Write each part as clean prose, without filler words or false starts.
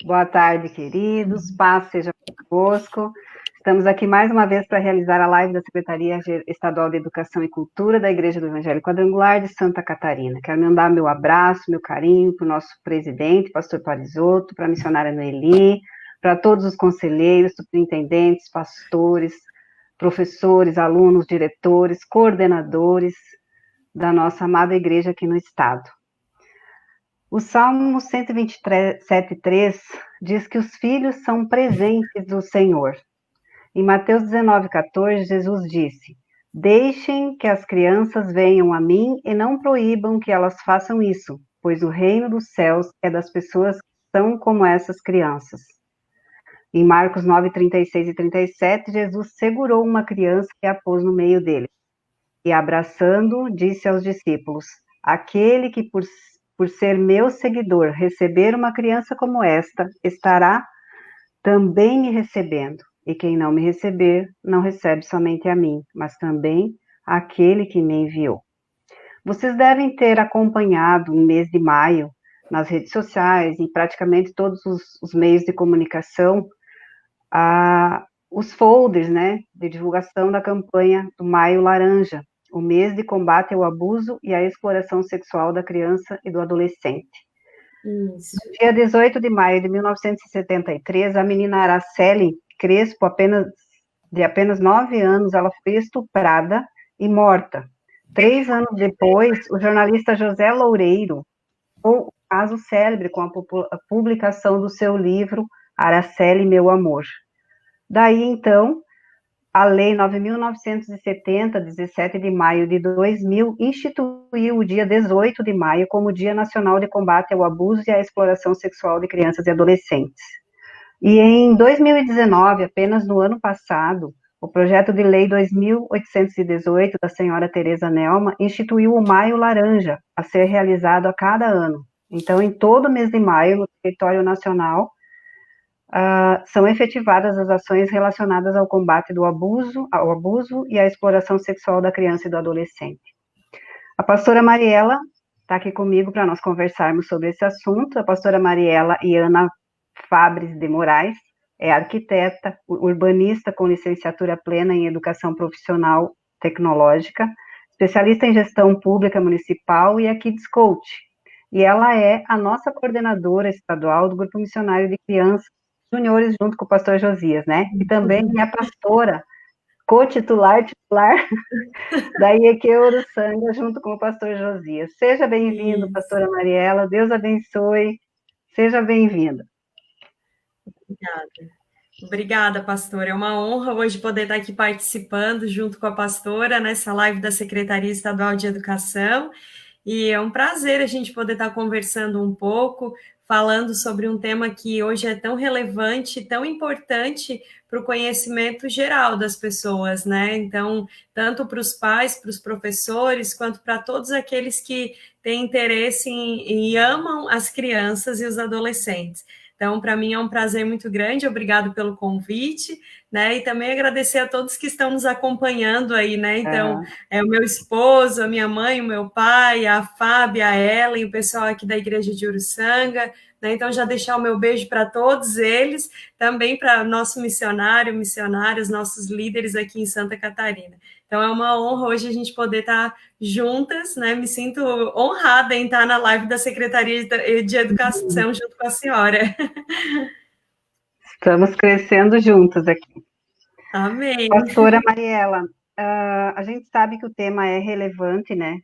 Boa tarde, queridos. Paz seja convosco. Estamos aqui mais uma vez para realizar a live da Secretaria Estadual de Educação e Cultura da Igreja do Evangelho Quadrangular de Santa Catarina. Quero mandar meu abraço, meu carinho para o nosso presidente, pastor Parisotto, para a missionária Noeli, para todos os conselheiros, superintendentes, pastores, professores, alunos, diretores, coordenadores da nossa amada igreja aqui no estado. O Salmo 127,3 diz que os filhos são presentes do Senhor. Em Mateus 19,14, Jesus disse: deixem que as crianças venham a mim e não proíbam que elas façam isso, pois o reino dos céus é das pessoas que são como essas crianças. Em Marcos 9,36 e 37, Jesus segurou uma criança e a pôs no meio dele. E abraçando, disse aos discípulos: aquele que por ser meu seguidor receber uma criança como esta, estará também me recebendo. E quem não me receber, não recebe somente a mim, mas também aquele que me enviou. Vocês devem ter acompanhado no mês de maio, nas redes sociais e praticamente todos os meios de comunicação, os folders, né, de divulgação da campanha do Maio Laranja, o mês de combate ao abuso e à exploração sexual da criança e do adolescente. Isso. No dia 18 de maio de 1973, a menina Araceli Crespo, de apenas 9 anos, ela foi estuprada e morta. 3 anos depois, o jornalista José Loureiro, o caso célebre com a publicação do seu livro Araceli, Meu Amor. Daí, então, a Lei 9.970, 17 de maio de 2000, instituiu o dia 18 de maio como Dia Nacional de Combate ao Abuso e à Exploração Sexual de Crianças e Adolescentes. E em 2019, apenas no ano passado, o projeto de lei 2.818 da senhora Tereza Nelma instituiu o Maio Laranja, a ser realizado a cada ano. Então, em todo mês de maio, no território nacional, são efetivadas as ações relacionadas ao combate ao abuso e à exploração sexual da criança e do adolescente. A pastora Mariela está aqui comigo para nós conversarmos sobre esse assunto. A pastora Mariela Iana Fabres de Moraes é arquiteta, urbanista com licenciatura plena em Educação Profissional Tecnológica, especialista em Gestão Pública Municipal e a Kids Coach. E ela é a nossa coordenadora estadual do Grupo Missionário de Crianças Juniores, junto com o pastor Josias, né? E também é pastora, co-titular, titular da IEQ Uruçanga, junto com o pastor Josias. Seja bem-vindo, pastora Mariela, Deus abençoe, seja bem-vinda. Obrigada, pastora. É uma honra hoje poder estar aqui participando junto com a pastora nessa live da Secretaria Estadual de Educação. E é um prazer a gente poder estar conversando um pouco, falando sobre um tema que hoje é tão relevante, tão importante para o conhecimento geral das pessoas, né? Então, tanto para os pais, para os professores, quanto para todos aqueles que têm interesse e amam as crianças e os adolescentes. Então, para mim é um prazer muito grande, obrigado pelo convite, né? E também agradecer a todos que estão nos acompanhando aí, né? Então, é o meu esposo, a minha mãe, o meu pai, a Fábia, a Ellen, o pessoal aqui da Igreja de Uruçanga, né? Então, já deixar o meu beijo para todos eles, também para nosso missionário, missionários, nossos líderes aqui em Santa Catarina. Então, é uma honra hoje a gente poder estar juntas, né? Me sinto honrada em estar na live da Secretaria de Educação junto com a senhora. Estamos crescendo juntos aqui. Amém. Pastora Mariela, a gente sabe que o tema é relevante, né?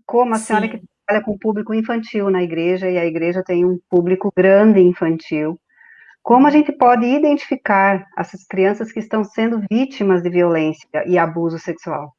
Como a senhora que trabalha com público infantil na igreja, e a igreja tem um público grande infantil, como a gente pode identificar essas crianças que estão sendo vítimas de violência e abuso sexual?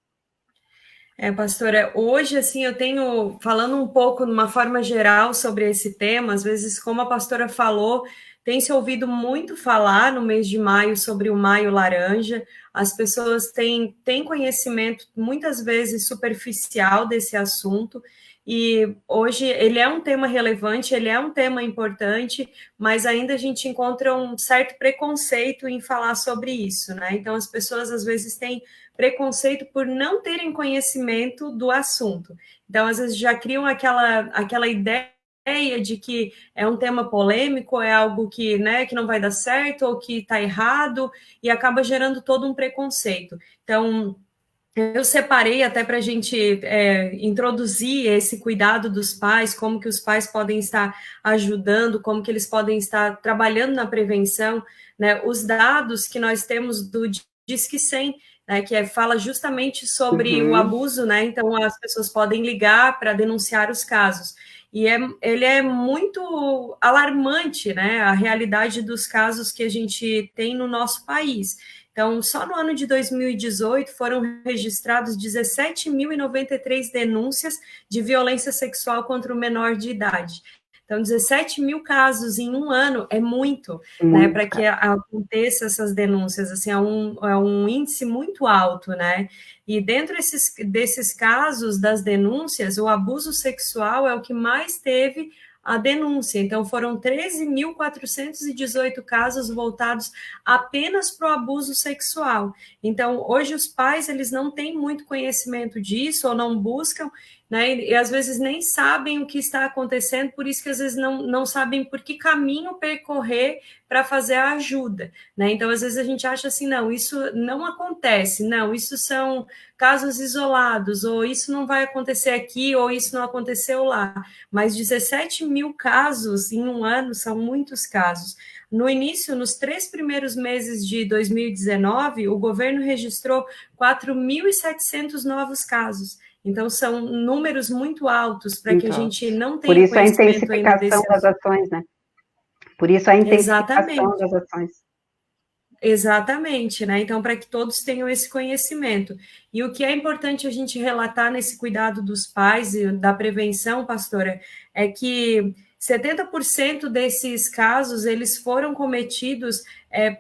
Pastora, hoje, assim, eu tenho, falando um pouco, de uma forma geral, sobre esse tema, às vezes, como a pastora falou, tem se ouvido muito falar no mês de maio sobre o Maio Laranja, as pessoas têm conhecimento, muitas vezes, superficial desse assunto, e hoje ele é um tema relevante, ele é um tema importante, mas ainda a gente encontra um certo preconceito em falar sobre isso, né? Então, as pessoas, às vezes, têm preconceito por não terem conhecimento do assunto. Então, às vezes, já criam aquela ideia de que é um tema polêmico, é algo que, né, que não vai dar certo ou que está errado, e acaba gerando todo um preconceito. Então, eu separei até para a gente introduzir esse cuidado dos pais, como que os pais podem estar ajudando, como que eles podem estar trabalhando na prevenção, né? Os dados que nós temos do Disque 100, né, que fala justamente sobre o abuso, né? Então as pessoas podem ligar para denunciar os casos. E ele é muito alarmante, né? A realidade dos casos que a gente tem no nosso país. Então, só no ano de 2018 foram registrados 17.093 denúncias de violência sexual contra o menor de idade. Então, 17 mil casos em um ano é muito, né, para que aconteça essas denúncias, assim, é um índice muito alto, né, e dentro desses casos das denúncias, o abuso sexual é o que mais teve a denúncia. Então, foram 13.418 casos voltados apenas para o abuso sexual. Então, hoje os pais, eles não têm muito conhecimento disso ou não buscam, né, e às vezes nem sabem o que está acontecendo, por isso que às vezes não sabem por que caminho percorrer para fazer a ajuda, né? Então, às vezes a gente acha assim, não, isso não acontece, não, isso são casos isolados, ou isso não vai acontecer aqui, ou isso não aconteceu lá. Mas 17 mil casos em um ano são muitos casos. No início, nos 3 primeiros meses de 2019, o governo registrou 4.700 novos casos. Então, são números muito altos para que a gente não tenha por isso a conhecimento ainda intensificação das ações, né? Por isso a intensificação das ações. Exatamente, né? Então, para que todos tenham esse conhecimento. E o que é importante a gente relatar nesse cuidado dos pais e da prevenção, pastora, é que 70% desses casos, eles foram cometidos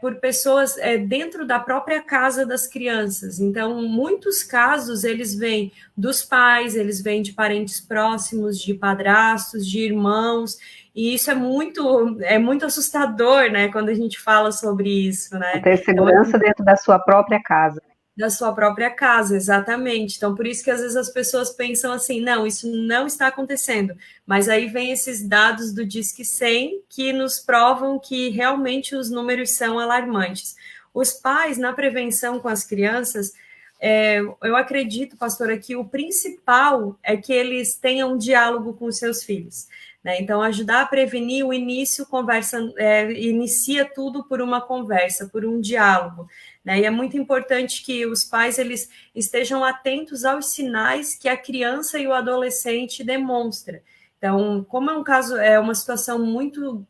por pessoas dentro da própria casa das crianças. Então, muitos casos, eles vêm dos pais, eles vêm de parentes próximos, de padrastos, de irmãos, e isso é muito assustador, né, quando a gente fala sobre isso, né? Ter segurança dentro da sua própria casa. Da sua própria casa, exatamente. Então, por isso que às vezes as pessoas pensam assim, não, isso não está acontecendo. Mas aí vem esses dados do Disque 100 que nos provam que realmente os números são alarmantes. Os pais, na prevenção com as crianças, eu acredito, pastora, que o principal é que eles tenham um diálogo com os seus filhos. Né? Então, ajudar a prevenir, o início inicia tudo por uma conversa, por um diálogo. Né? E é muito importante que os pais eles estejam atentos aos sinais que a criança e o adolescente demonstra. Então, como é um caso, é uma situação muito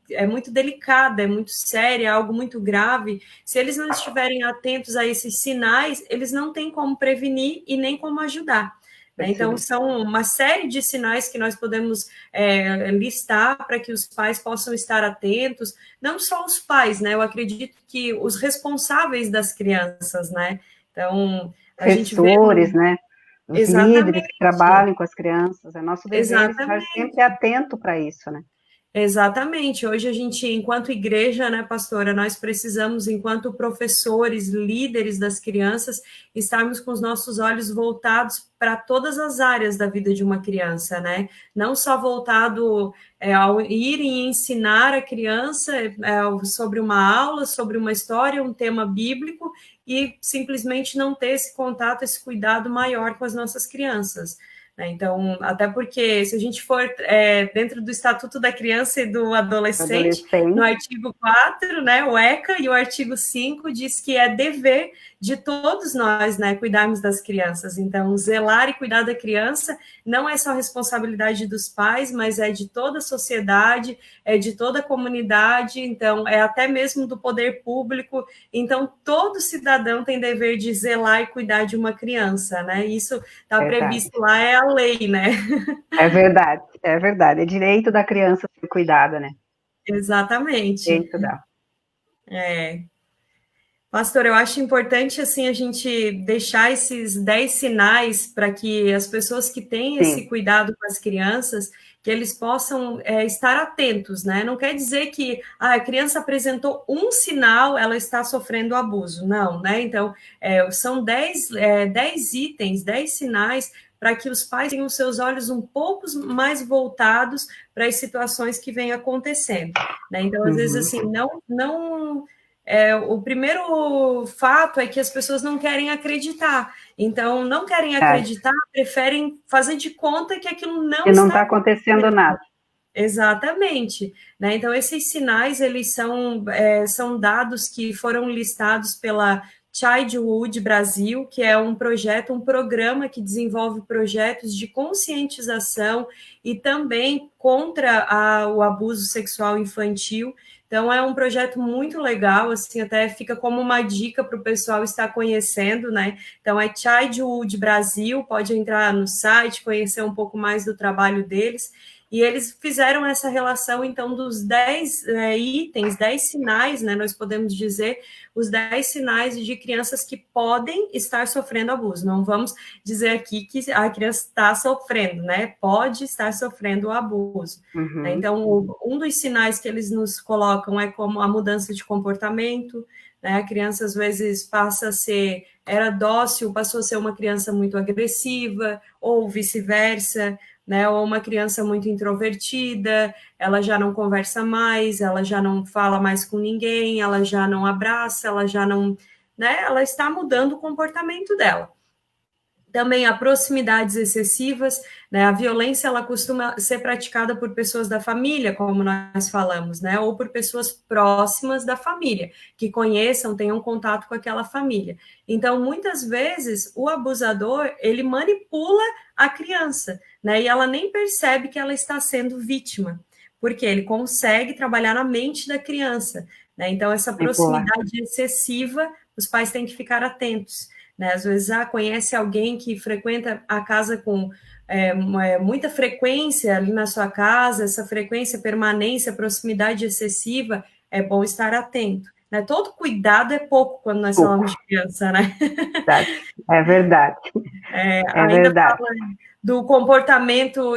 delicada, é muito séria, é algo muito grave, se eles não estiverem atentos a esses sinais, eles não têm como prevenir e nem como ajudar. Né? Então, são uma série de sinais que nós podemos listar para que os pais possam estar atentos, não só os pais, né? Eu acredito que os responsáveis das crianças, né? Então, a gente vê... né? Os líderes que trabalham com as crianças, é nosso dever estar sempre atento para isso, né? Exatamente. Hoje a gente, enquanto igreja, né, pastora, nós precisamos, enquanto professores, líderes das crianças, estarmos com os nossos olhos voltados para todas as áreas da vida de uma criança, né? Não só voltado ao ir e ensinar a criança sobre uma aula, sobre uma história, um tema bíblico, e simplesmente não ter esse contato, esse cuidado maior com as nossas crianças. Então, até porque se a gente for dentro do Estatuto da Criança e do Adolescente, no artigo 4, né, o ECA, e o artigo 5 diz que é dever de todos nós, né, cuidarmos das crianças. Então, zelar e cuidar da criança não é só responsabilidade dos pais, mas é de toda a sociedade, é de toda a comunidade, então, é até mesmo do poder público. Então, todo cidadão tem dever de zelar e cuidar de uma criança, né? Isso está previsto lá, é a lei, né? É verdade. É direito da criança ser cuidada, né? Exatamente. Direito dela. Pastor, eu acho importante, assim, a gente deixar esses 10 sinais para que as pessoas que têm esse cuidado com as crianças, que eles possam estar atentos, né? Não quer dizer que a criança apresentou um sinal, ela está sofrendo abuso, não, né? Então, são 10 itens, 10 sinais para que os pais tenham seus olhos um pouco mais voltados para as situações que vêm acontecendo, né? Então, às vezes, assim, o primeiro fato é que as pessoas não querem acreditar. Então, não querem acreditar, preferem fazer de conta que aquilo não está acontecendo nada. Exatamente. Né? Então, esses sinais, eles são dados que foram listados pela Childhood Brasil, que é um programa que desenvolve projetos de conscientização e também contra o abuso sexual infantil. Então, é um projeto muito legal, assim, até fica como uma dica para o pessoal estar conhecendo, né? Então, é Childhood Brasil, pode entrar no site, conhecer um pouco mais do trabalho deles. E eles fizeram essa relação, então, dos 10 itens, 10 sinais, né? Nós podemos dizer os 10 sinais de crianças que podem estar sofrendo abuso. Não vamos dizer aqui que a criança está sofrendo, né? Pode estar sofrendo o abuso. Uhum. Então, um dos sinais que eles nos colocam é como a mudança de comportamento, né? A criança, às vezes, era dócil, passou a ser uma criança muito agressiva, ou vice-versa, né? Ou uma criança muito introvertida, ela já não conversa mais, ela já não fala mais com ninguém, ela já não abraça, ela já não, né? Ela está mudando o comportamento dela. Também há proximidades excessivas, né? A violência, ela costuma ser praticada por pessoas da família, como nós falamos, né? Ou por pessoas próximas da família, que conheçam, tenham contato com aquela família. Então, muitas vezes, o abusador, ele manipula a criança, né? E ela nem percebe que ela está sendo vítima, porque ele consegue trabalhar na mente da criança, né? Então, essa proximidade excessiva, os pais têm que ficar atentos. Né? Às vezes, conhece alguém que frequenta a casa com muita frequência ali na sua casa, essa frequência, permanência, proximidade excessiva, é bom estar atento. Né? Todo cuidado é pouco quando nós falamos de criança, né? É verdade. Ainda verdade. Fala do comportamento,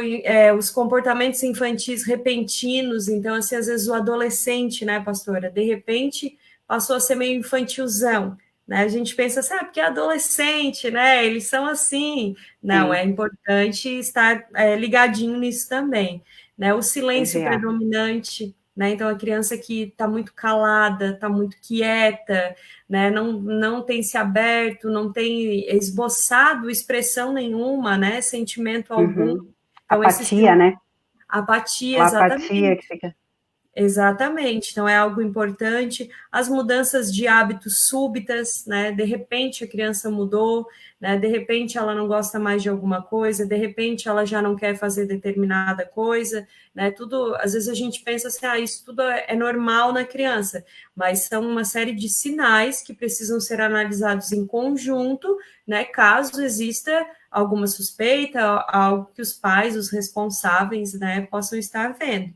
os comportamentos infantis repentinos, então, assim, às vezes o adolescente, né, pastora, de repente passou a ser meio infantilzão. Né? A gente pensa assim, porque é adolescente, né? Eles são assim. Não, é importante estar ligadinho nisso também. Né? O silêncio predominante, né? Então, a criança que está muito calada, está muito quieta, né? Não tem se aberto, não tem esboçado expressão nenhuma, né? Sentimento algum. Então, apatia, né? Apatia, exatamente. Apatia que fica... Exatamente, então é algo importante. As mudanças de hábitos súbitas, né? De repente a criança mudou, né? De repente ela não gosta mais de alguma coisa, de repente ela já não quer fazer determinada coisa, né? Tudo, às vezes a gente pensa assim, isso tudo é normal na criança, mas são uma série de sinais que precisam ser analisados em conjunto, né? Caso exista alguma suspeita, algo que os pais, os responsáveis, né, possam estar vendo.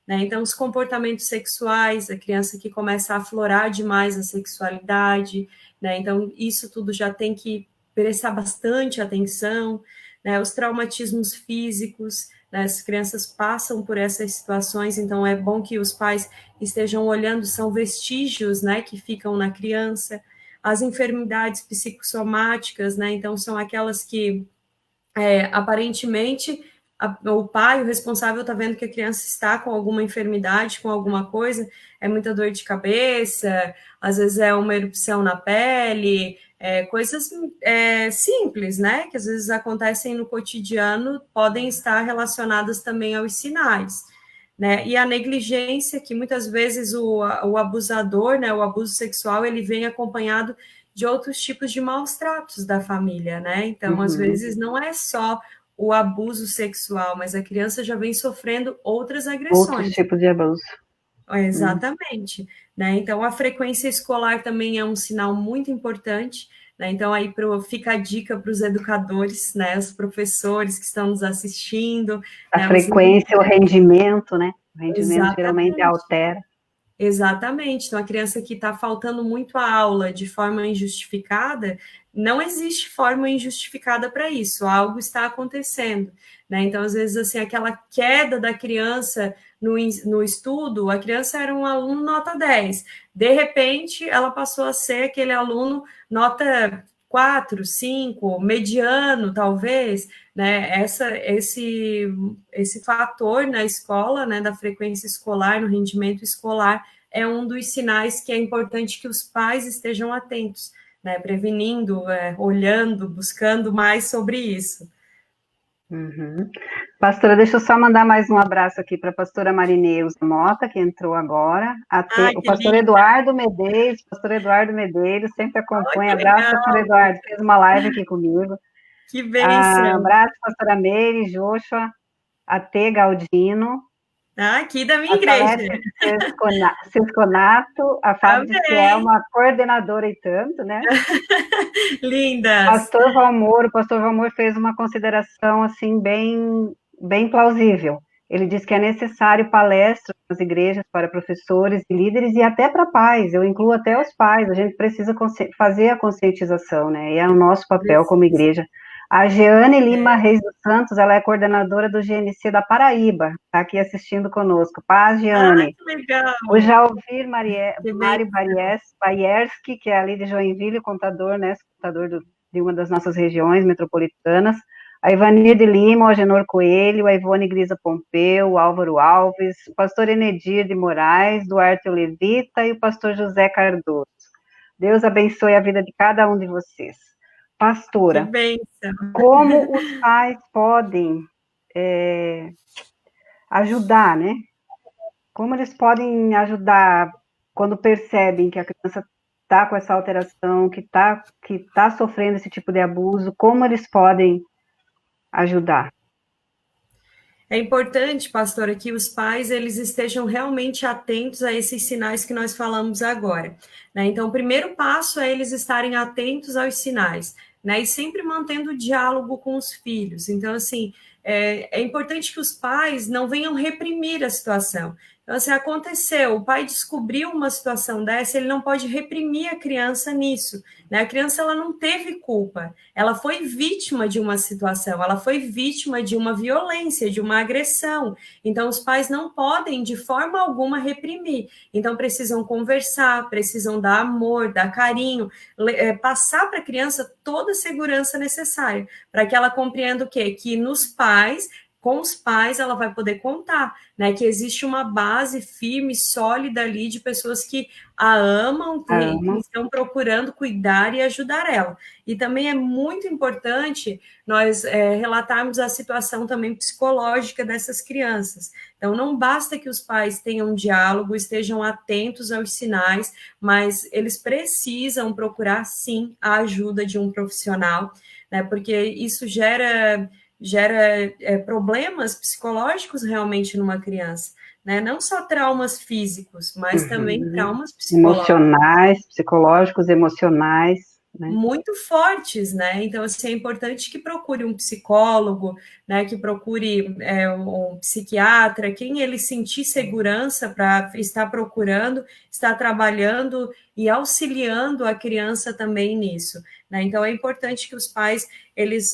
Né? Então, os comportamentos sexuais, a criança que começa a aflorar demais a sexualidade, né? Então, isso tudo já tem que prestar bastante atenção, né? Os traumatismos físicos, né? As crianças passam por essas situações, então é bom que os pais estejam olhando, são vestígios, né, que ficam na criança. As enfermidades psicossomáticas, né? Então, são aquelas que, aparentemente, o pai, o responsável, está vendo que a criança está com alguma enfermidade, com alguma coisa, é muita dor de cabeça, às vezes é uma erupção na pele, coisas simples, né, que às vezes acontecem no cotidiano, podem estar relacionadas também aos sinais. Né? E a negligência, que muitas vezes o abusador, né, o abuso sexual, ele vem acompanhado de outros tipos de maus tratos da família, né? Então, às vezes, não é só o abuso sexual, mas a criança já vem sofrendo outras agressões. Outros tipos de abuso. Exatamente. Né? Então, a frequência escolar também é um sinal muito importante. Né? Então, aí fica a dica para os educadores, né? Os professores que estão nos assistindo. A frequência, o rendimento, né? O rendimento geralmente altera. Exatamente. Então, a criança que está faltando muito a aula de forma injustificada, não existe forma injustificada para isso, algo está acontecendo, né? Então, às vezes, assim, aquela queda da criança no estudo, a criança era um aluno nota 10, de repente, ela passou a ser aquele aluno nota 4, 5, mediano, talvez, né? Esse fator na escola, né, da frequência escolar, no rendimento escolar, é um dos sinais que é importante que os pais estejam atentos, né? Prevenindo, olhando, buscando mais sobre isso. Uhum. Pastora, deixa eu só mandar mais um abraço aqui para a pastora Marineuza Mota, que entrou agora, o pastor Eduardo Medeiros, sempre acompanha. Abraço, pastor Eduardo, fez uma live aqui comigo. Que bênção! Abraço, pastora Meire, Joshua, A.T. Galdino. Aqui da minha igreja. Cisconato, a Fábio diz que é uma coordenadora e tanto, né? Lindas! O pastor Valmor fez uma consideração, assim, bem plausível. Ele diz que é necessário palestras nas igrejas para professores e líderes e até para pais, eu incluo até os pais, a gente precisa fazer a conscientização, né? E é o nosso papel como igreja. A Jeane Lima Reis dos Santos, ela é coordenadora do GNC da Paraíba, está aqui assistindo conosco. Paz, Jeane. Que legal! O Jalvir Mário Baierski, que é ali de Joinville, contador, né? Contador de uma das nossas regiões metropolitanas. A Ivania de Lima, o Agenor Coelho, a Ivone Grisa Pompeu, o Álvaro Alves, o pastor Enedir de Moraes, Duarte Levita e o pastor José Cardoso. Deus abençoe a vida de cada um de vocês. Pastora, como os pais podem ajudar, né? Como eles podem ajudar quando percebem que a criança está com essa alteração, que tá sofrendo esse tipo de abuso, como eles podem ajudar? É importante, pastora, que os pais eles estejam realmente atentos a esses sinais que nós falamos agora, né? Então, o primeiro passo é eles estarem atentos aos sinais, né? E sempre mantendo o diálogo com os filhos. Então, assim, é importante que os pais não venham reprimir a situação. Então, assim, aconteceu, o pai descobriu uma situação dessa, ele não pode reprimir a criança nisso, né? A criança, ela não teve culpa, ela foi vítima de uma situação, ela foi vítima de uma violência, de uma agressão. Então, os pais não podem, de forma alguma, reprimir. Então, precisam conversar, precisam dar amor, dar carinho, passar para a criança toda a segurança necessária, para que ela compreenda o quê? Que com os pais, ela vai poder contar, né? Que existe uma base firme, sólida ali de pessoas que a amam, que estão procurando cuidar e ajudar ela. E também é muito importante nós relatarmos a situação também psicológica dessas crianças. Então, não basta que os pais tenham um diálogo, estejam atentos aos sinais, mas eles precisam procurar, sim, a ajuda de um profissional, né? Porque isso gera problemas psicológicos realmente numa criança, né? Não só traumas físicos, mas também traumas psicológicos, emocionais, né? Muito fortes, né? Então, assim, é importante que procure um psicólogo, né? Que procure um psiquiatra, quem ele sentir segurança para estar procurando, estar trabalhando e auxiliando a criança também nisso, né? Então, é importante que os pais, eles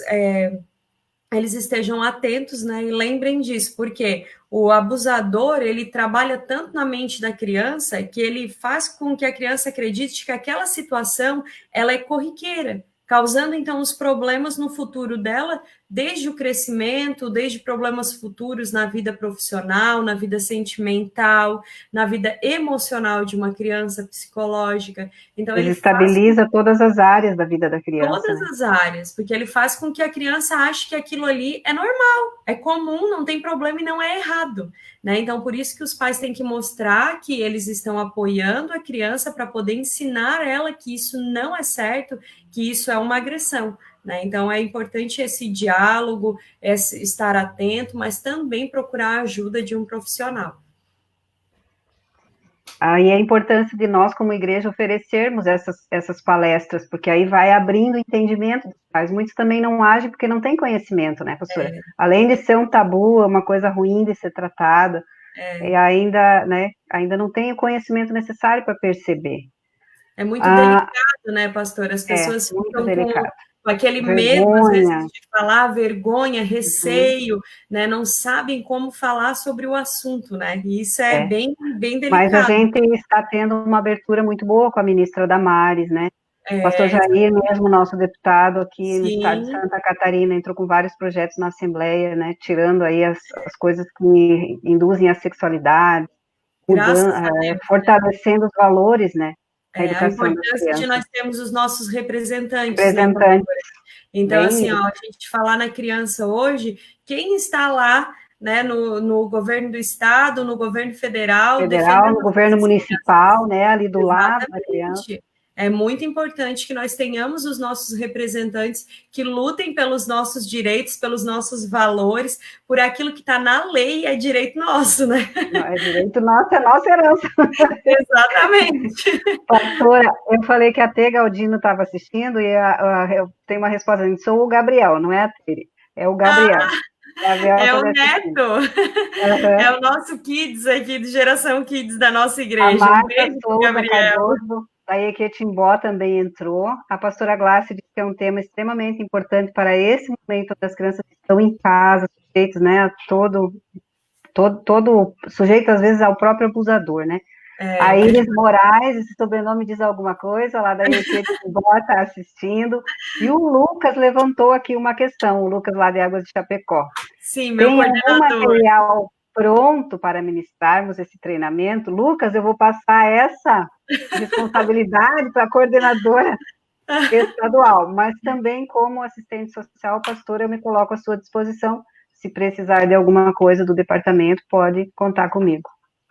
estejam atentos, né, e lembrem disso, porque o abusador, ele trabalha tanto na mente da criança que ele faz com que a criança acredite que aquela situação, ela é corriqueira, causando, então, os problemas no futuro dela, desde o crescimento, desde problemas futuros na vida profissional, na vida sentimental, na vida emocional de uma criança, psicológica. Então, ele estabiliza todas as áreas da vida da criança. Todas as áreas, porque ele faz com que a criança ache que aquilo ali é normal, é comum, não tem problema e não é errado, né? Então, por isso que os pais têm que mostrar que eles estão apoiando a criança para poder ensinar ela que isso não é certo, que isso é uma agressão, né? Então, é importante esse diálogo, estar atento, mas também procurar a ajuda de um profissional. Aí a importância de nós, como igreja, oferecermos essas palestras, porque aí vai abrindo o entendimento dos pais. Muitos também não agem porque não têm conhecimento, né, professora? Além de ser um tabu, é uma coisa ruim de ser tratada, e ainda não tem o conhecimento necessário para perceber. É muito delicado, né, pastora? As pessoas ficam com aquele medo, às vezes, de falar, vergonha, receio, né? Não sabem como falar sobre o assunto, né? E isso é bem delicado. Mas a gente está tendo uma abertura muito boa com a ministra Damares, né? O pastor Jair mesmo, nosso deputado aqui no estado de Sim. Santa Catarina, entrou com vários projetos na Assembleia, né, tirando aí as coisas que induzem a sexualidade, mudando, fortalecendo os valores, né, da A educação das importância de crianças. nós termos os nossos representantes, né, Representantes. então, Bem assim, isso. ó, a gente falar na criança hoje, quem está lá, né, no governo do estado, no governo federal, defendendo no governo municipal, né, ali do lado da criança. É muito importante que nós tenhamos os nossos representantes que lutem pelos nossos direitos, pelos nossos valores, por aquilo que está na lei, é direito nosso, né? Não, é direito nosso, é nossa herança. Exatamente. Pastora, eu falei que a T. Galdino estava assistindo e eu tenho uma resposta, sou o Gabriel, não é a Tere, é o Gabriel. É o Neto, é o nosso Kids aqui, de Geração Kids da nossa igreja. A Marta Souza Cardoso, da Equetimbó, também entrou. A pastora Glácia disse que é um tema extremamente importante para esse momento das crianças que estão em casa, sujeitos, né, todo sujeito, às vezes, ao próprio abusador, né? A Iris Moraes, esse sobrenome diz alguma coisa, lá da Equetimbó, está assistindo. E o Lucas levantou aqui uma questão, o Lucas lá de Águas de Chapecó. Sim, meu coordenador. Tem algum material pronto para ministrarmos esse treinamento? Lucas, eu vou passar essa responsabilidade para a coordenadora estadual, mas também como assistente social, pastora, eu me coloco à sua disposição. Se precisar de alguma coisa do departamento, pode contar comigo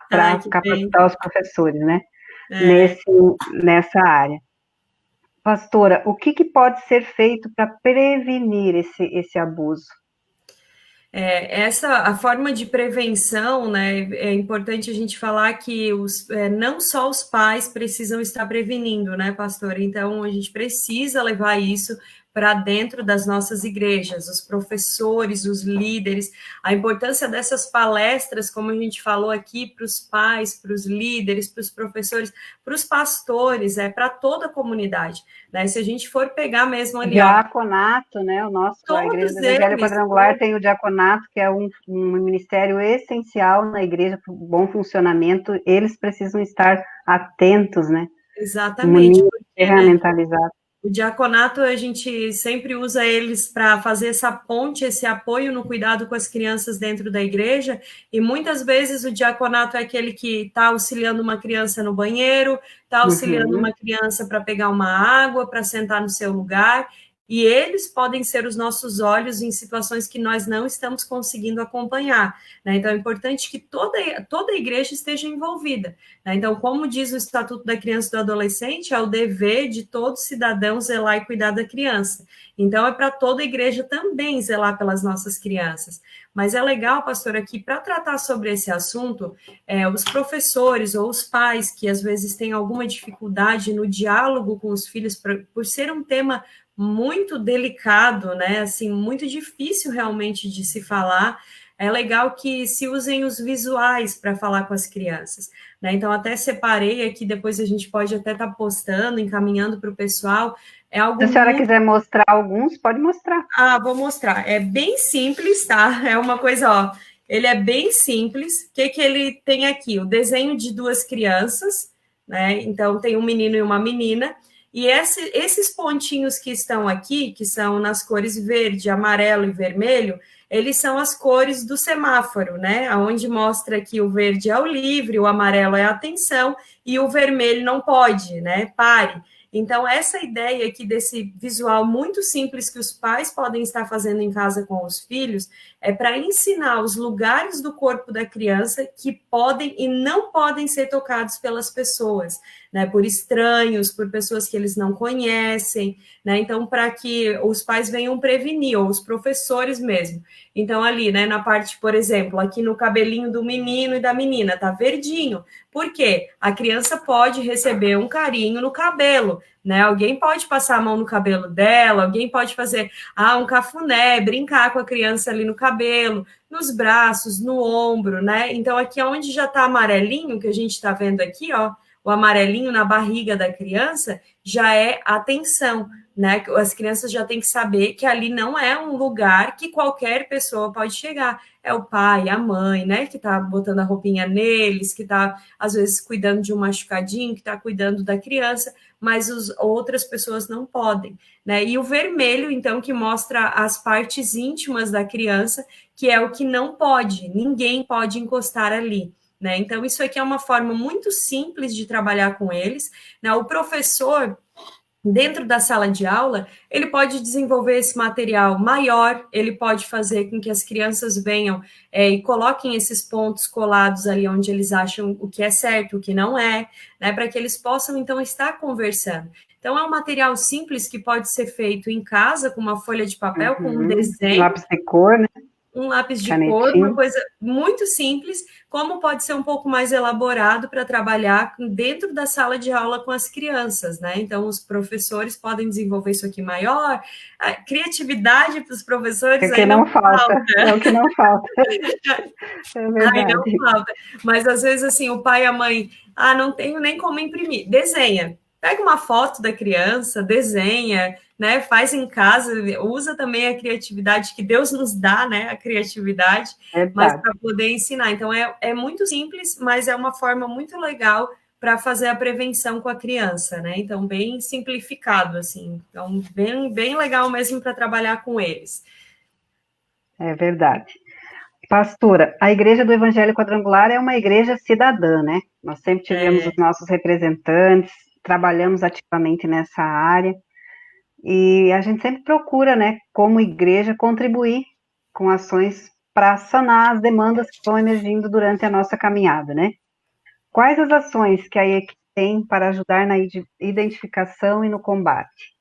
para capacitar os professores, né? Nessa área. Pastora, o que pode ser feito para prevenir esse abuso? A forma de prevenção, né, é importante a gente falar que não só os pais precisam estar prevenindo, né, pastor? Então, a gente precisa levar isso para dentro das nossas igrejas, os professores, os líderes, a importância dessas palestras, como a gente falou aqui, para os pais, para os líderes, para os professores, para os pastores, para toda a comunidade, né? Se a gente for pegar mesmo ali... Diaconato, né? A Igreja do Evangelho Quadrangular tem o diaconato, que é um ministério essencial na igreja para o bom funcionamento. Eles precisam estar atentos, né? Exatamente. Ferramentalizados. O diaconato, a gente sempre usa eles para fazer essa ponte, esse apoio no cuidado com as crianças dentro da igreja, e muitas vezes o diaconato é aquele que está auxiliando uma criança no banheiro, está auxiliando uma criança para pegar uma água, para sentar no seu lugar, e eles podem ser os nossos olhos em situações que nós não estamos conseguindo acompanhar, né? Então, é importante que toda a igreja esteja envolvida, né? Então, como diz o Estatuto da Criança e do Adolescente, é o dever de todo cidadão zelar e cuidar da criança. Então, é para toda a igreja também zelar pelas nossas crianças. Mas é legal, pastor, aqui, para tratar sobre esse assunto, os professores ou os pais que, às vezes, têm alguma dificuldade no diálogo com os filhos, por ser um tema muito delicado, né? Assim, muito difícil realmente de se falar. É legal que se usem os visuais para falar com as crianças, né? Então, até separei aqui, depois a gente pode até estar postando, encaminhando para o pessoal. Se a senhora quiser mostrar alguns, pode mostrar. Vou mostrar. É bem simples, tá? É uma coisa, ó. Ele é bem simples. O que ele tem aqui? O desenho de duas crianças, né? Então, tem um menino e uma menina. E esses pontinhos que estão aqui, que são nas cores verde, amarelo e vermelho, eles são as cores do semáforo, né? Onde mostra que o verde é o livre, o amarelo é a atenção e o vermelho não pode, né? Pare. Então, essa ideia aqui desse visual muito simples que os pais podem estar fazendo em casa com os filhos é para ensinar os lugares do corpo da criança que podem e não podem ser tocados pelas pessoas, né? Por estranhos, por pessoas que eles não conhecem, né? Então, para que os pais venham prevenir, ou os professores mesmo. Então, ali, né, na parte, por exemplo, aqui no cabelinho do menino e da menina, tá verdinho. Por quê? A criança pode receber um carinho no cabelo, né? Alguém pode passar a mão no cabelo dela, alguém pode fazer um cafuné, brincar com a criança ali no cabelo, nos braços, no ombro, né? Então, aqui onde já tá amarelinho, que a gente tá vendo aqui, ó, o amarelinho na barriga da criança, já é atenção, né? As crianças já têm que saber que ali não é um lugar que qualquer pessoa pode chegar. É o pai, a mãe, né? Que tá botando a roupinha neles, que tá, às vezes, cuidando de um machucadinho, que tá cuidando da criança, mas outras pessoas não podem, né? E o vermelho, então, que mostra as partes íntimas da criança, que é o que não pode, ninguém pode encostar ali. Né? Então, isso aqui é uma forma muito simples de trabalhar com eles. Né? O professor, dentro da sala de aula, ele pode desenvolver esse material maior, ele pode fazer com que as crianças venham e coloquem esses pontos colados ali onde eles acham o que é certo, o que não é, né? Para que eles possam, então, estar conversando. Então, é um material simples que pode ser feito em casa, com uma folha de papel, com um desenho. Lápis de cor, né? Um lápis de cor, uma coisa muito simples, como pode ser um pouco mais elaborado para trabalhar dentro da sala de aula com as crianças, né? Então, os professores podem desenvolver isso aqui maior. A criatividade para os professores é que não falta. É o que não falta. É verdade. Aí não falta. Mas, às vezes, assim, o pai e a mãe, não tenho nem como imprimir. Desenha. Pega uma foto da criança, desenha, né? Faz em casa, usa também a criatividade que Deus nos dá, né? A criatividade, mas para poder ensinar. Então, é muito simples, mas é uma forma muito legal para fazer a prevenção com a criança, né? Então, bem simplificado, assim. Então, bem legal mesmo para trabalhar com eles. É verdade. Pastora, a Igreja do Evangelho Quadrangular é uma igreja cidadã, né? Nós sempre tivemos os nossos representantes, trabalhamos ativamente nessa área, e a gente sempre procura, né, como igreja, contribuir com ações para sanar as demandas que vão emergindo durante a nossa caminhada, né? Quais as ações que a equipe tem para ajudar na identificação e no combate?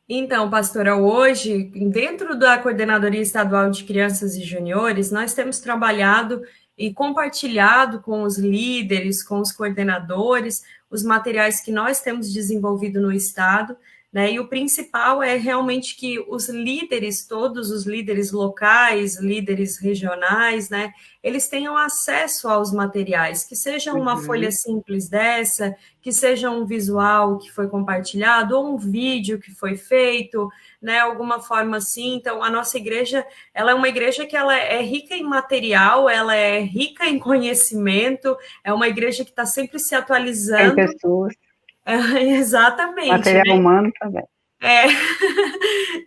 Então, pastora, hoje, dentro da Coordenadoria Estadual de Crianças e Juniores, nós temos trabalhado e compartilhado com os líderes, com os coordenadores, os materiais que nós temos desenvolvido no Estado, né? E o principal é realmente que os líderes, todos os líderes locais, líderes regionais, né? Eles tenham acesso aos materiais, que seja uma folha simples dessa, que seja um visual que foi compartilhado, ou um vídeo que foi feito, né, alguma forma assim. Então, a nossa igreja, ela é uma igreja que ela é rica em material, ela é rica em conhecimento, é uma igreja que está sempre se atualizando. Tem pessoas. Exatamente. Material, né? Humano também.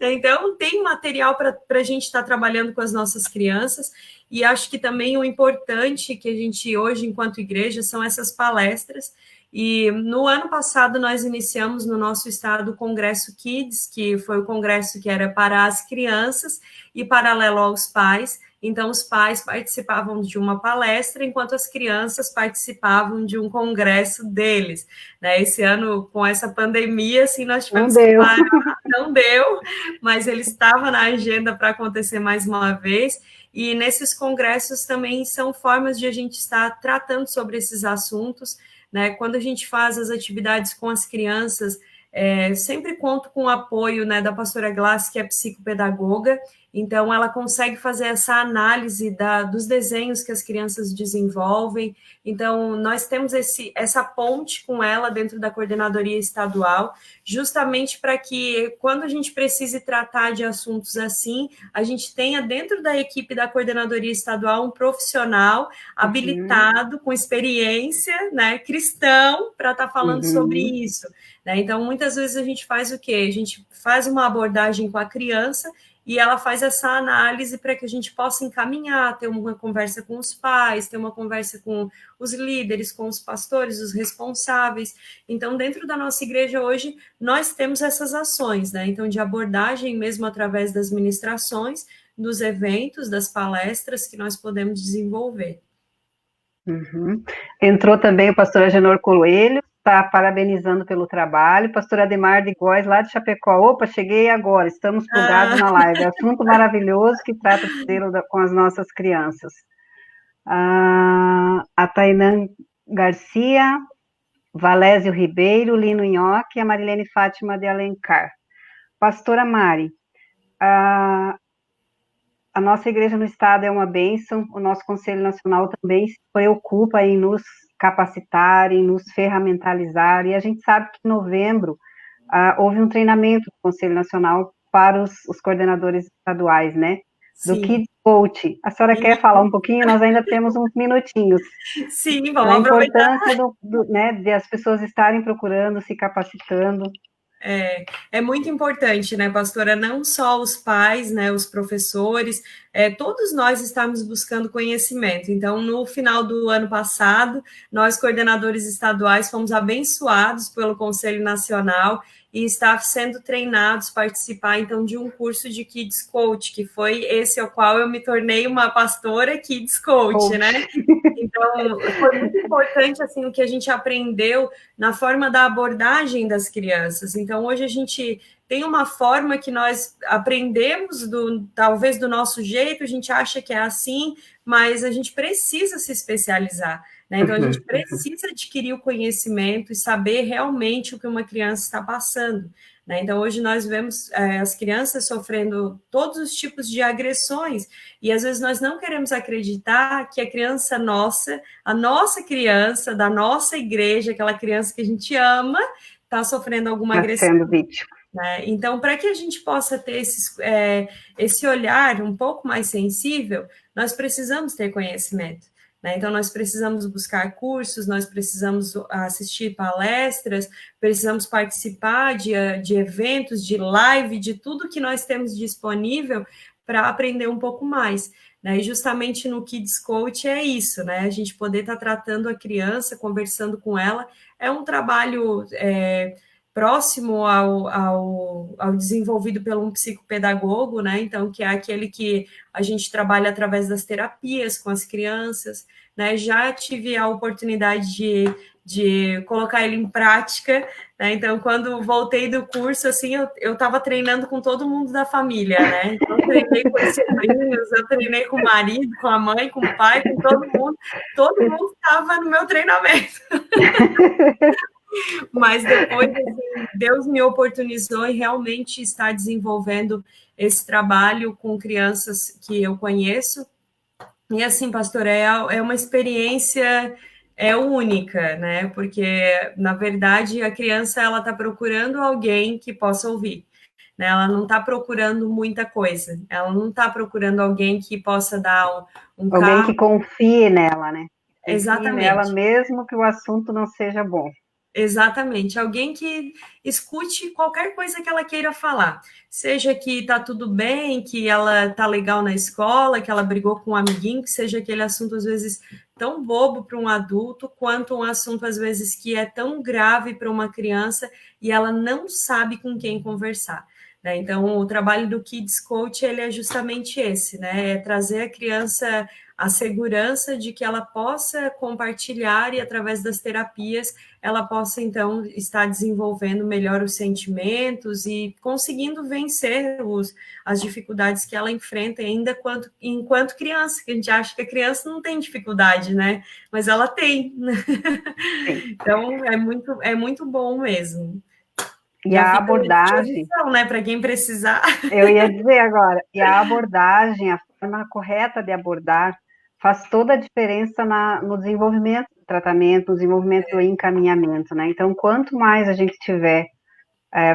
Então, tem material para a gente estar trabalhando com as nossas crianças, e acho que também o importante que a gente hoje, enquanto igreja, são essas palestras. E no ano passado nós iniciamos no nosso estado o Congresso Kids, que foi o congresso que era para as crianças e paralelo aos pais. Então, os pais participavam de uma palestra, enquanto as crianças participavam de um congresso deles. Né? Esse ano, com essa pandemia, assim, nós tivemos que parar, não deu, mas ele estava na agenda para acontecer mais uma vez. E nesses congressos também são formas de a gente estar tratando sobre esses assuntos, né? Quando a gente faz as atividades com as crianças, sempre conto com o apoio, né, da pastora Glass, que é psicopedagoga, então ela consegue fazer essa análise dos desenhos que as crianças desenvolvem. Então, nós temos essa ponte com ela dentro da coordenadoria estadual, justamente para que, quando a gente precise tratar de assuntos assim, a gente tenha dentro da equipe da coordenadoria estadual um profissional habilitado, com experiência, né, cristão, para estar falando sobre isso. Né? Então, muitas vezes a gente faz o quê? A gente faz uma abordagem com a criança e ela faz essa análise para que a gente possa encaminhar, ter uma conversa com os pais, ter uma conversa com os líderes, com os pastores, os responsáveis. Então, dentro da nossa igreja hoje, nós temos essas ações, né? Então, de abordagem mesmo através das ministrações, dos eventos, das palestras que nós podemos desenvolver. Entrou também o pastor Agenor Coelho, está parabenizando pelo trabalho. Pastor Ademar de Góes, lá de Chapecó. Opa, cheguei agora, estamos plugados na live. Assunto maravilhoso que trata de zelo com as nossas crianças. A Tainã Garcia, Valésio Ribeiro, Lino Nhoque e a Marilene Fátima de Alencar. Pastora Mari, a nossa igreja no estado é uma bênção, o nosso Conselho Nacional também se preocupa em nos capacitar, em nos ferramentalizar, e a gente sabe que em novembro houve um treinamento do Conselho Nacional para os coordenadores estaduais, né? Do Kids Coach. A senhora quer falar um pouquinho? Nós ainda temos uns minutinhos. Sim, vamos aproveitar. A importância né, de as pessoas estarem procurando, se capacitando. É muito importante, né, pastora? Não só os pais, né, os professores, todos nós estamos buscando conhecimento. Então, no final do ano passado, nós, coordenadores estaduais, fomos abençoados pelo Conselho Nacional e está sendo treinados participar, então, de um curso de Kids Coach, que foi esse ao qual eu me tornei uma pastora Kids Coach, né? Então, foi muito importante, assim, o que a gente aprendeu na forma da abordagem das crianças. Então, hoje a gente tem uma forma que nós aprendemos, talvez do nosso jeito, a gente acha que é assim, mas a gente precisa se especializar, né? Então, a gente precisa adquirir o conhecimento e saber realmente o que uma criança está passando, né? Então, hoje nós vemos as crianças sofrendo todos os tipos de agressões, e às vezes nós não queremos acreditar que a criança nossa, a nossa criança, da nossa igreja, aquela criança que a gente ama, está sofrendo alguma agressão. Sendo vítima. Né? Então, para que a gente possa ter esse olhar um pouco mais sensível, nós precisamos ter conhecimento. Né? Então, nós precisamos buscar cursos, nós precisamos assistir palestras, precisamos participar de eventos, de live, de tudo que nós temos disponível para aprender um pouco mais. Né? E justamente no Kids Coach é isso, né? A gente poder estar tratando a criança, conversando com ela, é um trabalho próximo ao desenvolvido por um psicopedagogo, né? Então, que é aquele que a gente trabalha através das terapias com as crianças, né? Já tive a oportunidade de colocar ele em prática, né? Então, quando voltei do curso, assim, eu estava treinando com todo mundo da família, né? Então, eu treinei com os sobrinhos, eu treinei com o marido, com a mãe, com o pai, com todo mundo estava no meu treinamento. Mas depois, assim, Deus me oportunizou e realmente está desenvolvendo esse trabalho com crianças que eu conheço. E assim, pastor, é uma experiência única, né? Porque, na verdade, a criança ela está procurando alguém que possa ouvir. Né? Ela não está procurando muita coisa. Ela não está procurando alguém que possa dar um alguém carro. Que confie nela, né? Confie Exatamente. nela, mesmo que o assunto não seja bom. Exatamente, alguém que escute qualquer coisa que ela queira falar, seja que está tudo bem, que ela está legal na escola, que ela brigou com um amiguinho, que seja aquele assunto às vezes tão bobo para um adulto, quanto um assunto às vezes que é tão grave para uma criança e ela não sabe com quem conversar. Né? Então, o trabalho do Kids Coach ele é justamente esse, né? É trazer a criança a segurança de que ela possa compartilhar e através das terapias ela possa, então, estar desenvolvendo melhor os sentimentos e conseguindo vencer as dificuldades que ela enfrenta ainda enquanto criança, que a gente acha que a criança não tem dificuldade, né? Mas ela tem. Então, é muito bom mesmo. E a abordagem... né, para quem precisar. Eu ia dizer agora, e a abordagem, a forma correta de abordar, faz toda a diferença no desenvolvimento do tratamento, no desenvolvimento do encaminhamento, né? Então, quanto mais a gente tiver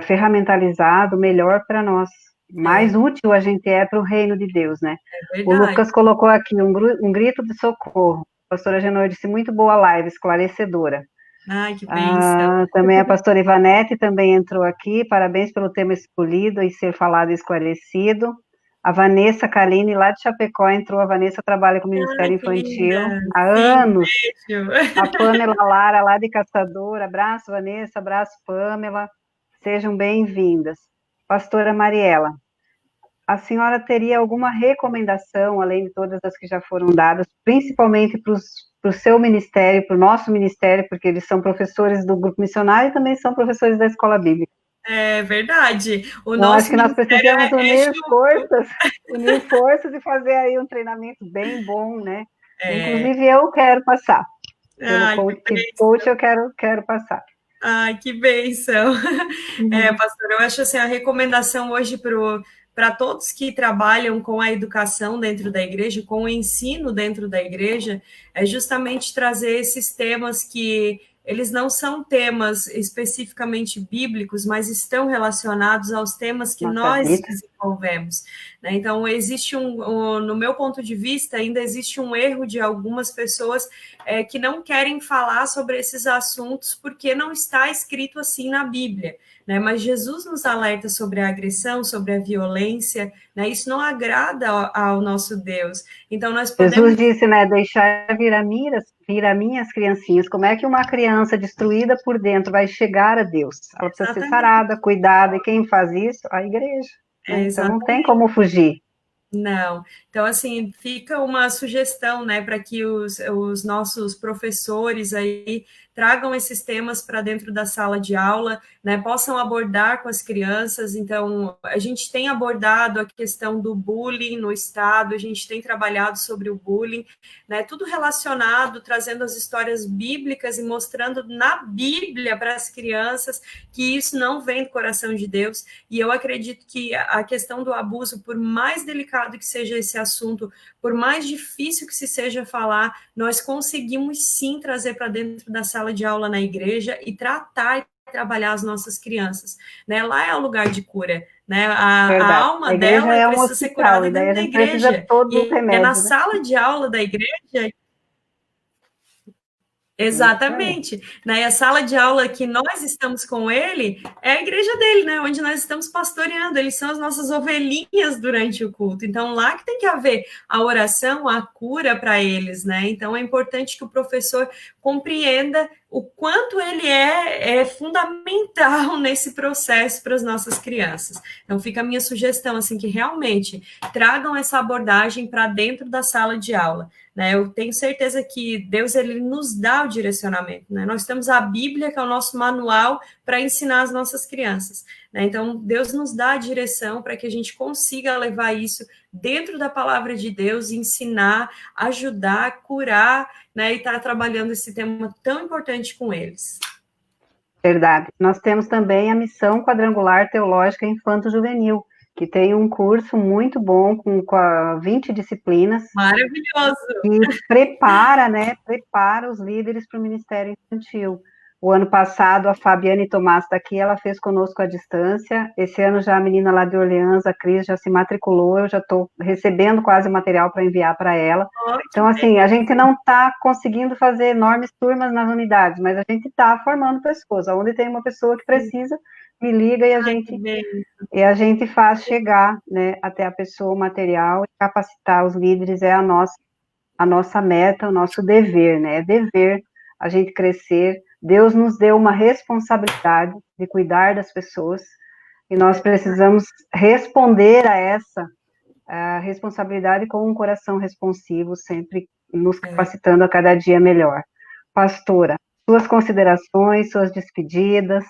ferramentalizado, melhor para nós. Mais útil a gente é para o reino de Deus, né? O Lucas colocou aqui um grito de socorro. A pastora Genor disse, muito boa live, esclarecedora. Ai, que bênção. Também a pastora Ivanete também entrou aqui, parabéns pelo tema escolhido e ser falado e esclarecido. A Vanessa Kaline, lá de Chapecó, entrou. A Vanessa trabalha com o Ministério Infantil há anos. Beijo. A Pamela Lara, lá de Caçador. Abraço, Vanessa. Abraço, Pamela. Sejam bem-vindas. Pastora Mariela, a senhora teria alguma recomendação, além de todas as que já foram dadas, principalmente para o seu ministério, para o nosso ministério, porque eles são professores do grupo missionário e também são professores da escola bíblica. É verdade. Então, acho que nós precisamos unir forças e fazer aí um treinamento bem bom, né? Inclusive, eu quero passar. Pelo coach eu quero passar. Ai, que bênção. Pastor, eu acho assim, a recomendação hoje para todos que trabalham com a educação dentro da igreja, com o ensino dentro da igreja, é justamente trazer esses temas que eles não são temas especificamente bíblicos, mas estão relacionados aos temas que Nossa nós vida. desenvolvemos, né? Então, existe no meu ponto de vista, ainda existe um erro de algumas pessoas que não querem falar sobre esses assuntos porque não está escrito assim na Bíblia, né? Mas Jesus nos alerta sobre a agressão, sobre a violência, né? Isso não agrada ao nosso Deus. Então, nós podemos... Jesus disse, né, deixar vir a minhas criancinhas. Como é que uma criança destruída por dentro vai chegar a Deus? Ela precisa ser Exatamente. sarada, cuidada, e quem faz isso? A igreja. Né? Então não tem como fugir. Não. Então, assim, fica uma sugestão, né, para que os nossos professores aí tragam esses temas para dentro da sala de aula, né, possam abordar com as crianças. Então, a gente tem abordado a questão do bullying no estado, a gente tem trabalhado sobre o bullying, né, tudo relacionado, trazendo as histórias bíblicas e mostrando na Bíblia para as crianças que isso não vem do coração de Deus. E eu acredito que a questão do abuso, por mais delicado que seja esse assunto, por mais difícil que se seja falar, nós conseguimos sim trazer para dentro da sala de aula na igreja e tratar e trabalhar as nossas crianças, né? Lá é o lugar de cura, né? A Verdade. alma A igreja dela é um precisa ser hospital, curada e daí dentro a da gente precisa de igreja, todos os e é na remédios, né? sala de aula da igreja. Isso aí. Exatamente, né? E a sala de aula que nós estamos com ele é a igreja dele, né? Onde nós estamos pastoreando, eles são as nossas ovelhinhas durante o culto. Então, lá que tem que haver a oração, a cura para eles, né? Então, é importante que o professor compreenda o quanto ele é fundamental nesse processo para as nossas crianças. Então, fica a minha sugestão, assim, que realmente tragam essa abordagem para dentro da sala de aula. Né, eu tenho certeza que Deus ele nos dá o direcionamento. Né? Nós temos a Bíblia, que é o nosso manual para ensinar as nossas crianças. Né? Então, Deus nos dá a direção para que a gente consiga levar isso dentro da palavra de Deus, ensinar, ajudar, curar, né? E estar trabalhando esse tema tão importante com eles. Verdade. Nós temos também a missão quadrangular teológica infanto-juvenil, que tem um curso muito bom com 20 disciplinas. Maravilhoso! E prepara, né? Prepara os líderes para o Ministério Infantil. O ano passado, a Fabiane Tomás está aqui, ela fez conosco à distância. Esse ano já a menina lá de Orleans, a Cris, já se matriculou, eu já estou recebendo quase o material para enviar para ela. Então, assim, a gente não está conseguindo fazer enormes turmas nas unidades, mas a gente está formando pessoas. Onde tem uma pessoa que precisa, me liga e a gente faz chegar, né, até a pessoa o material e capacitar os líderes é a nossa meta, o nosso dever, né? É dever a gente crescer. Deus nos deu uma responsabilidade de cuidar das pessoas e nós precisamos responder a essa responsabilidade com um coração responsivo, sempre nos capacitando a cada dia melhor. Pastora, suas considerações, suas despedidas.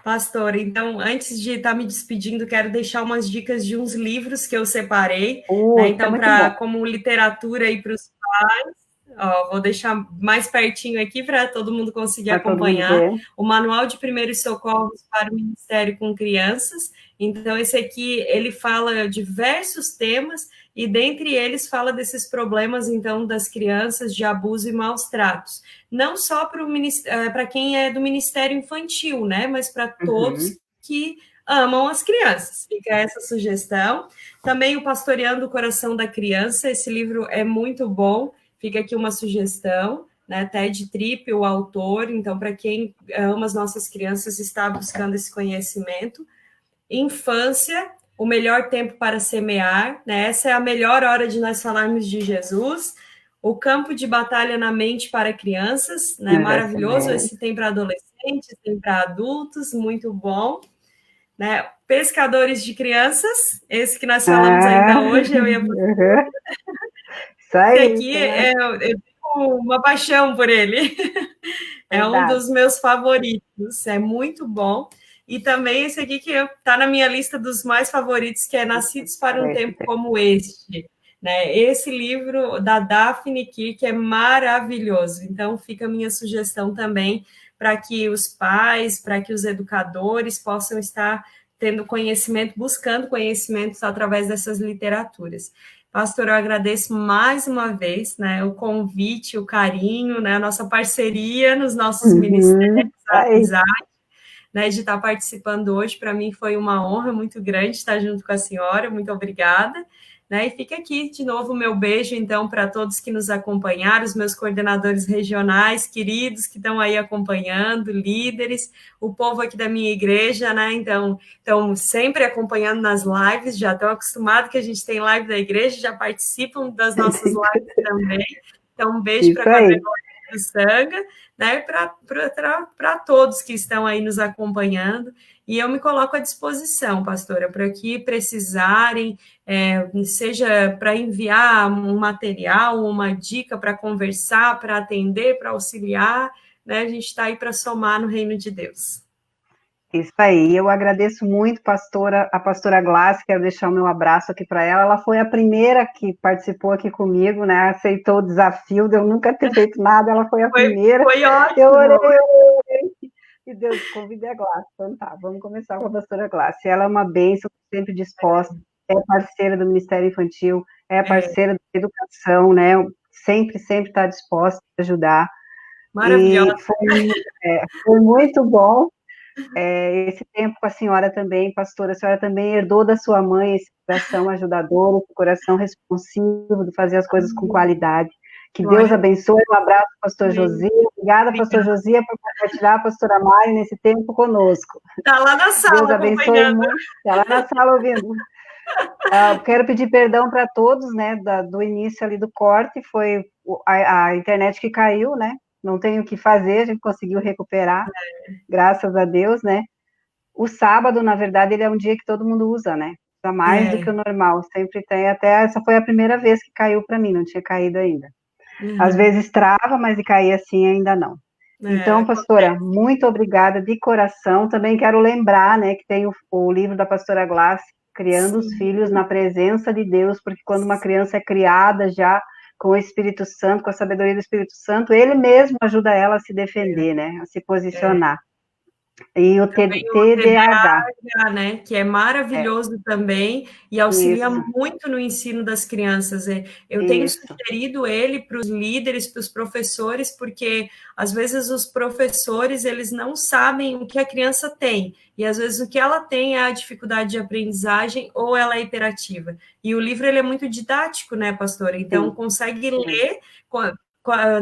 Pastor, então, antes de estar me despedindo, quero deixar umas dicas de uns livros que eu separei, né? Então, como literatura aí para os pais, ó, vou deixar mais pertinho aqui para todo mundo conseguir acompanhar. O Manual de Primeiros Socorros para o Ministério com Crianças. Então, esse aqui, ele fala diversos temas, e dentre eles fala desses problemas, então, das crianças, de abuso e maus tratos. Não só para quem é do Ministério Infantil, né? Mas para todos que amam as crianças. Fica essa sugestão. Também o Pastoreando o Coração da Criança, esse livro é muito bom, fica aqui uma sugestão, né? Ted Tripp, o autor, então, para quem ama as nossas crianças, está buscando esse conhecimento. Infância, o melhor tempo para semear, né? Essa é a melhor hora de nós falarmos de Jesus. O Campo de Batalha na Mente para Crianças, né? Maravilhoso. Esse tem para adolescentes, tem para adultos, muito bom. Né? Pescadores de Crianças, esse que nós falamos ainda hoje, eu ia... Isso aí, esse aqui, eu tenho uma paixão por ele. É um dos meus favoritos, é muito bom. E também esse aqui que está na minha lista dos mais favoritos, que é Nascidos para um Tempo como Este. né? Esse livro da Daphne Kirk é maravilhoso, então fica a minha sugestão também para que os pais, para que os educadores possam estar tendo conhecimento, buscando conhecimentos através dessas literaturas. Pastor, eu agradeço mais uma vez, né, o convite, o carinho, né, a nossa parceria nos nossos ministérios, a amizade, né, de estar participando hoje. Para mim foi uma honra muito grande estar junto com a senhora, muito obrigada. Né, e fica aqui de novo o meu beijo, então, para todos que nos acompanharam, os meus coordenadores regionais queridos que estão aí acompanhando, líderes, o povo aqui da minha igreja, né? Então, estão sempre acompanhando nas lives, já estão acostumados que a gente tem live da igreja, já participam das nossas lives também. Então, um beijo para a Quadrangular do Sanga, né? Para todos que estão aí nos acompanhando. E eu me coloco à disposição, pastora, para que precisarem, seja para enviar um material, uma dica para conversar, para atender, para auxiliar, né? A gente está aí para somar no reino de Deus. Isso aí, eu agradeço muito, pastora, a pastora Glass, quero deixar o meu abraço aqui para ela. Ela foi a primeira que participou aqui comigo, né? Aceitou o desafio de eu nunca ter feito nada, ela foi a primeira. Foi ótimo. Eu orei, e Deus, convidei a Glass. Então tá, vamos começar com a pastora Glass. Ela é uma bênção, sempre disposta, é parceira do Ministério Infantil, é parceira da educação, né? Sempre está disposta a ajudar. Maravilhosa. E foi muito bom. Esse tempo com a senhora também, pastora, a senhora também herdou da sua mãe esse coração ajudador, esse coração responsivo de fazer as coisas com qualidade. Que Deus abençoe. Um abraço, pastor Josia. Obrigada, pastor Josia, por compartilhar a pastora Mari nesse tempo conosco. Está lá na sala. Deus abençoe muito. Está lá na sala ouvindo. Quero pedir perdão para todos, né, do início ali do corte, foi a internet que caiu, né? Não tem o que fazer, a gente conseguiu recuperar, graças a Deus, né? O sábado, na verdade, ele é um dia que todo mundo usa, né? Usa mais do que o normal, sempre tem, até essa foi a primeira vez que caiu para mim, não tinha caído ainda. Às vezes trava, mas de cair assim ainda não. Então, pastora, muito obrigada de coração. Também quero lembrar, né, que tem o livro da pastora Glass, Criando os Filhos na Presença de Deus, porque quando uma criança é criada já com o Espírito Santo, com a sabedoria do Espírito Santo, ele mesmo ajuda ela a se defender, né, a se posicionar. E o TDAH, né, que é maravilhoso também e auxilia muito no ensino das crianças. Eu tenho sugerido ele para os líderes, para os professores, porque às vezes os professores eles não sabem o que a criança tem, e às vezes o que ela tem é a dificuldade de aprendizagem ou ela é hiperativa. E o livro ele é muito didático, né, pastora? Então consegue ler.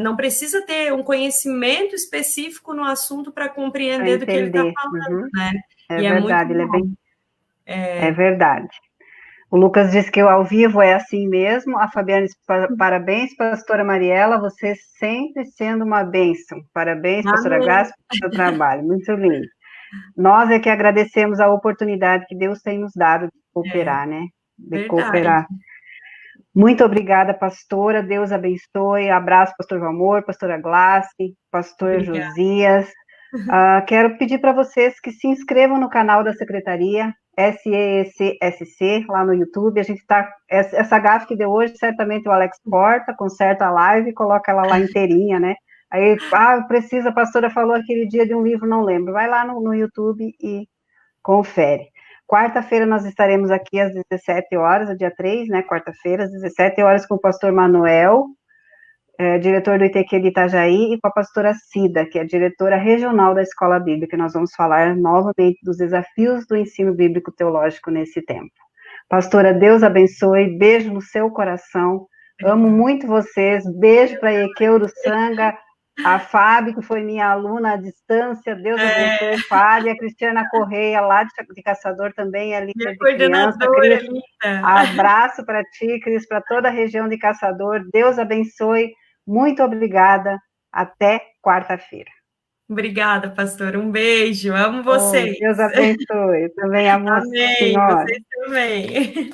Não precisa ter um conhecimento específico no assunto para compreender do que ele está falando, né? É verdade, ele é bem... É verdade. O Lucas disse que ao vivo é assim mesmo. A Fabiana diz, parabéns, pastora Mariela, você sempre sendo uma bênção. Parabéns, pastora Graça, pelo seu trabalho. Muito lindo. Nós é que agradecemos a oportunidade que Deus tem nos dado de cooperar, né? De cooperar. Muito obrigada, pastora, Deus abençoe, abraço, pastor Valmor, pastora Glace, pastor Josias. Quero pedir para vocês que se inscrevam no canal da Secretaria, SECSC, lá no YouTube. A gente está, essa gafe que deu hoje, certamente o Alex corta, conserta a live e coloca ela lá inteirinha, né? Aí, precisa, a pastora falou aquele dia de um livro, não lembro. Vai lá no YouTube e confere. Quarta-feira nós estaremos aqui às 17 horas, dia 3, né, quarta-feira, às 17 horas, com o pastor Manuel, diretor do ITQ de Itajaí, e com a pastora Cida, que é diretora regional da Escola Bíblica. Nós vamos falar novamente dos desafios do ensino bíblico teológico nesse tempo. Pastora, Deus abençoe, beijo no seu coração, amo muito vocês, beijo para Equeu do Sanga, a Fábio, que foi minha aluna à distância, Deus abençoe, Fábio, a Cristiana Correia, lá de Caçador, também é líder de criança. Cris, abraço para ti, Cris, para toda a região de Caçador, Deus abençoe, muito obrigada, até quarta-feira. Obrigada, pastora, um beijo, amo vocês. Deus abençoe, eu também amo a senhora. Vocês também.